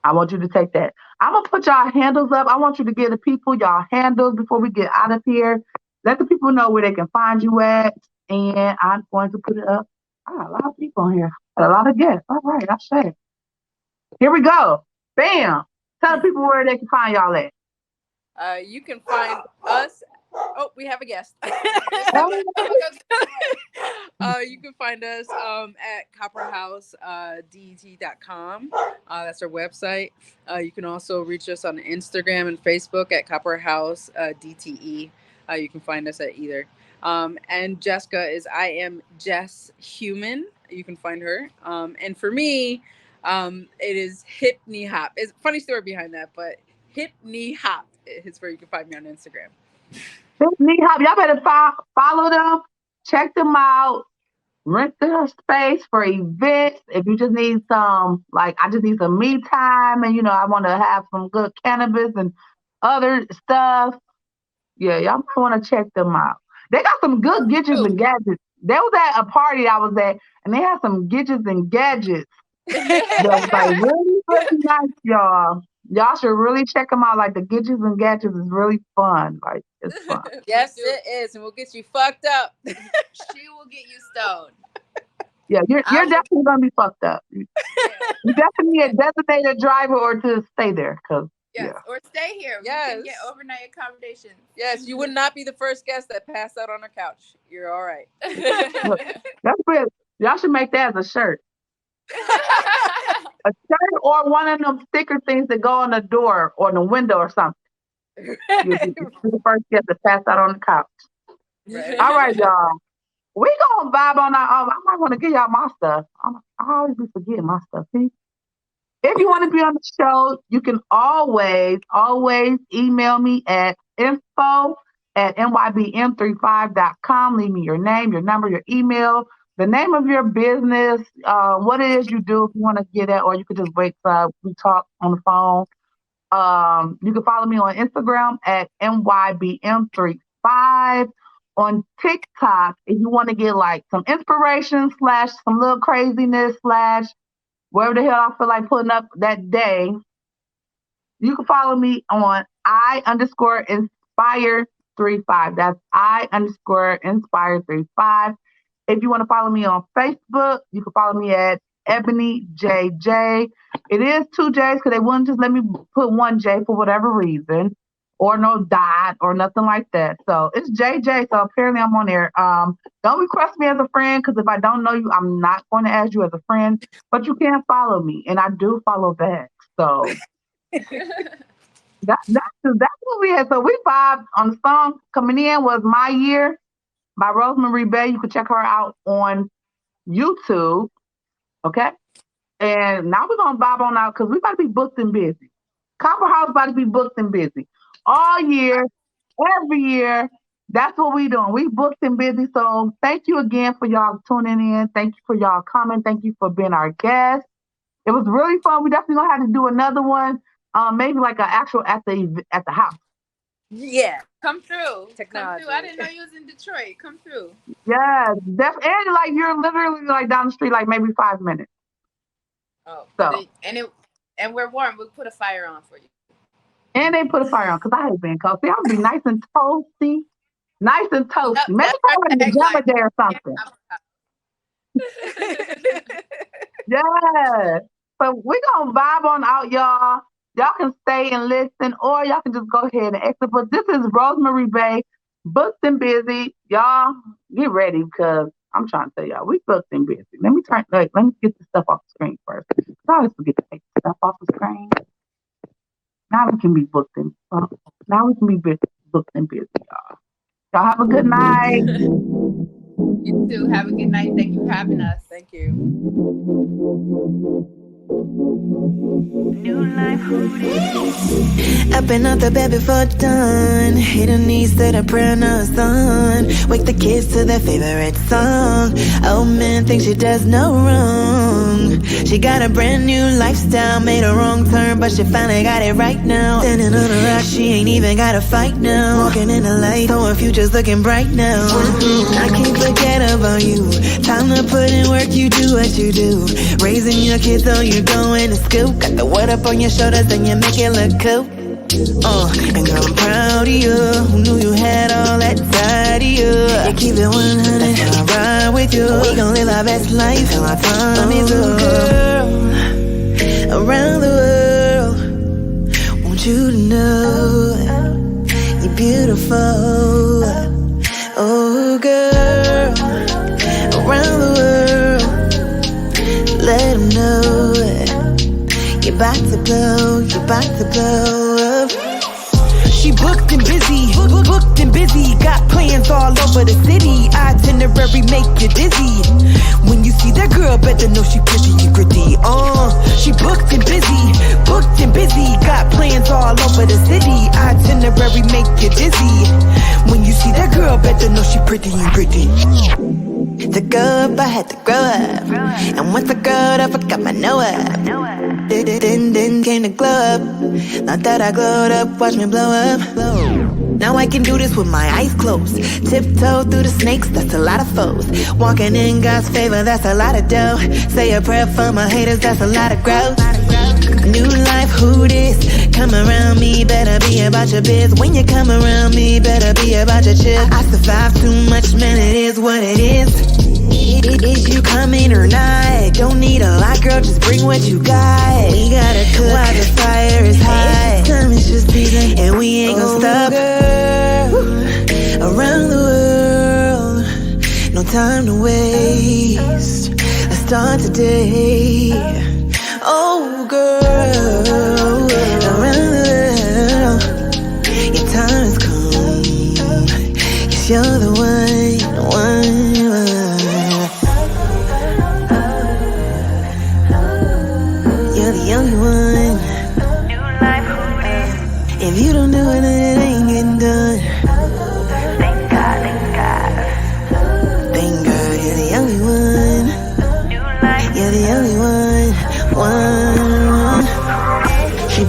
S1: I want you to take that. I'm gonna put y'all handles up. I want you to give the people y'all handles before we get out of here. Let the people know where they can find you at. And I'm going to put it up. I got a lot of people on here. Got a lot of guests. All right, I'll say. Here we go. Bam. Tell the people where they can find y'all at.
S3: You can find us. Oh, we have a guest.
S1: Oh,
S3: You can find us at copperhousedet.com. That's our website. You can also reach us on Instagram and Facebook at copperhousedte. You can find us at either. And Jessica is I am Jess Human. You can find her. And for me, it is Hip Knee Hop. It's a funny story behind that, but Hip Knee Hop is where you can find me on Instagram.
S1: Need help. Y'all better follow them. Check them out. Rent their space for events. If you just need some, like, I just need some me time and, I want to have some good cannabis and other stuff. Yeah, y'all might want to check them out. They got some good gadgets and gadgets. They was at a party I was at, and they had some gadgets and gadgets that was like really, really nice, y'all. Y'all should really check them out. Like the gadgets and gadgets is really fun. Like it's fun.
S3: Yes, it is, and we'll get you fucked up.
S2: she will get you stoned.
S1: Yeah, you're
S2: I will,
S1: definitely gonna be fucked up.
S2: yeah.
S1: You definitely need a designated driver or to stay there, cause
S2: Yes,
S1: yeah.
S2: or stay here.
S3: Yes.
S2: We can get overnight accommodations.
S3: Yes, you would not be the first guest that passed out on a couch. You're all right.
S1: Look, that's good. Y'all should make that as a shirt. A shirt or one of them sticker things that go on the door or the window or something. You'll be the first guest to pass out on the couch.
S3: Right.
S1: All right, y'all. We gonna vibe on our. I might want to give y'all my stuff. I always be forgetting my stuff. See, if you want to be on the show, you can always email me at info@nybm35.com. Leave me your name, your number, your email, the name of your business, what it is you do if you want to get it, or you could just wait till we talk on the phone. You can follow me on Instagram at NYBM35. On TikTok, if you want to get like some inspiration / some little craziness / whatever the hell I feel like putting up that day, you can follow me on I_inspire35. That's I_inspire35. If you want to follow me on Facebook, you can follow me at Ebony JJ. It is 2 J's because they wouldn't just let me put 1 J for whatever reason, or no dot or nothing like that. So it's JJ. So apparently I'm on there. Don't request me as a friend because if I don't know you, I'm not going to add you as a friend. But you can follow me, and I do follow back. So that's what we had. So we vibed on the song coming in was "My Year" by Rosemary Bay. You can check her out on YouTube. Okay. And now we're gonna vibe on out because we about to be booked and busy. Copper House about to be booked and busy all year, every year. That's what we doing. We booked and busy. So thank you again for y'all tuning in. Thank you for y'all coming. Thank you for being our guest. It was really fun. We definitely gonna have to do another one. Maybe like an actual at the house.
S3: Yeah.
S2: Come through.
S3: Technology.
S2: Come through. I didn't know you was in Detroit. Come through.
S1: Yeah, definitely. And like you're literally like down the street, like maybe 5 minutes.
S2: Oh,
S1: so
S2: and we're warm. We'll put a fire on for you.
S1: And they put a fire on because I hate being cold. See, I would be nice and toasty. Maybe like a pajama day or something. Yeah. So we're gonna vibe on out, y'all. Y'all can stay and listen, or y'all can just go ahead and exit. But this is Rosemary Bay, booked and busy. Y'all get ready because I'm trying to tell y'all we booked and busy. Let me get this stuff off the screen first. I always forget to take stuff off the screen. Now we can be booked and booked and busy, y'all. Y'all have a good night.
S2: You too. Have a good night. Thank you for having us.
S3: Thank you.
S4: New life, I've been out the bed before dawn. Hit her knees, said a prayer, now it's on. Wake the kids to their favorite song. Oh man, thinks she does no wrong. She got a brand new lifestyle, made a wrong turn, but she finally got it right now. Standing on a rock, she ain't even gotta fight now. Walking in the light, so her future's looking bright now. I can't forget about you. Time to put in work, you do what you do. Raising your kids so you going to school. Got the word up on your shoulders and you make it look cool. And girl, I'm proud of you. Who knew you had all that side of you? You keep it 100, that's how I ride with you. We gon' live our best life till our time is up. Girl, around the world, want you to know you're beautiful. Oh girl, around the world, let them know you're about to blow up. She booked and busy, booked and busy. Got plans all over the city. Itinerary make you dizzy. When you see that girl, better know she pretty and gritty. She booked and busy, got plans all over the city. Itinerary make you dizzy. When you see that girl, better know she pretty and gritty. To grow up, I had to grow up. And once I growed up, I got my know up. Then came to glow up. Now that I glowed up, watch me blow up. Now I can do this with my eyes closed. Tiptoe through the snakes, that's a lot of foes. Walking in God's favor, that's a lot of dough. Say a prayer for my haters, that's a lot of growth. New life, who this? Come around me, better be about your biz. When you come around me, better be about your chill. I survive too much, man, it is what it is. Is you coming or not? Don't need a lot, girl, just bring what you got. We gotta cook while the fire is hot. Time is just season, and we ain't gon' stop. Girl, around the world, no time to waste. Let's start today. Oh girl, around the world, your time has come. Yes, you're the one.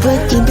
S4: booking